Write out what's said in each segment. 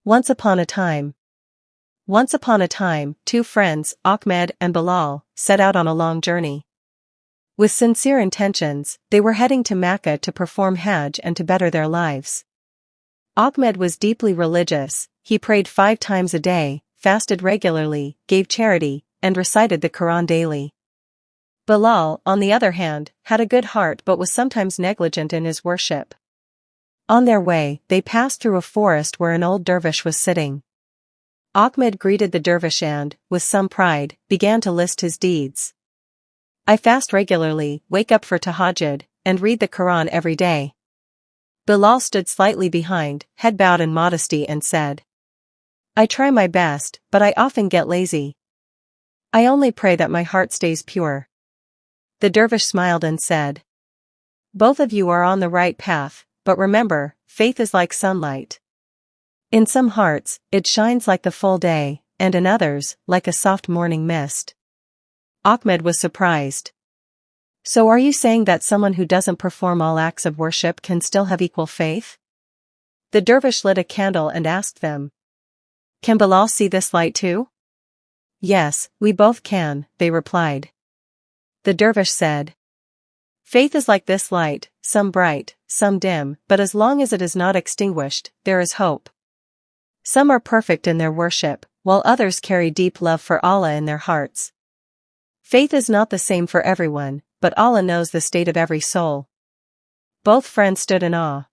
Once upon a time. Once upon a time, two friends, Ahmed and Bilal, set out on a long journey. With sincere intentions, they were heading to Mecca to perform Hajj and to better their lives. Ahmed was deeply religious. He prayed 5 times a day, fasted regularly, gave charity, and recited the Quran daily. Bilal, on the other hand, had a good heart but was sometimes negligent in his worship. On their way, they passed through a forest where an old dervish was sitting. Ahmed greeted the dervish and, with some pride, began to list his deeds. "I fast regularly, wake up for tahajjud, and read the Quran every day." Bilal stood slightly behind, head bowed in modesty and said, "I try my best, but I often get lazy. I only pray that my heart stays pure." The dervish smiled and said, "Both of you are on the right path, but remember, faith is like sunlight. In some hearts, it shines like the full day, and in others, like a soft morning mist." Ahmed was surprised. "So are you saying that someone who doesn't perform all acts of worship can still have equal faith?" The dervish lit a candle and asked them, "Can Bilal see this light too?" "Yes, we both can," they replied. The dervish said, "Faith is like this light, some bright, some dim, but as long as it is not extinguished, there is hope. Some are perfect in their worship, while others carry deep love for Allah in their hearts. Faith is not the same for everyone, but Allah knows the state of every soul." Both friends stood in awe.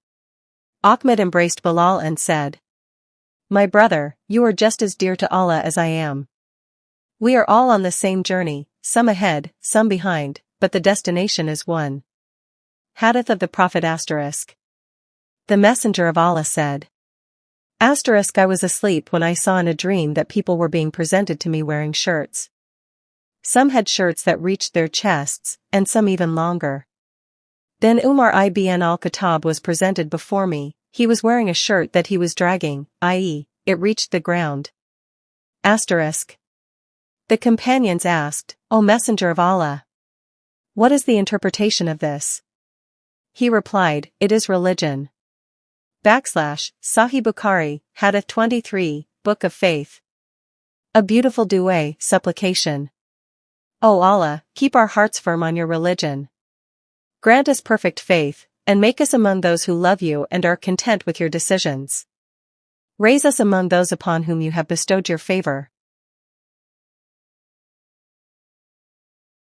Ahmed embraced Bilal and said, "My brother, you are just as dear to Allah as I am. We are all on the same journey, some ahead, some behind, but the destination is one." Hadith of the Prophet *. The Messenger of Allah said, *, "I was asleep when I saw in a dream that people were being presented to me wearing shirts. Some had shirts that reached their chests, and some even longer. Then Umar ibn al-Khattab was presented before me. He was wearing a shirt that he was dragging, i.e., it reached the ground. The companions asked, 'O Messenger of Allah, what is the interpretation of this?' He replied, 'It is religion.'" Sahih Bukhari, Hadith 23, Book of Faith. A beautiful du'a, supplication. O Allah, keep our hearts firm on your religion. Grant us perfect faith, and make us among those who love you and are content with your decisions. Raise us among those upon whom you have bestowed your favor.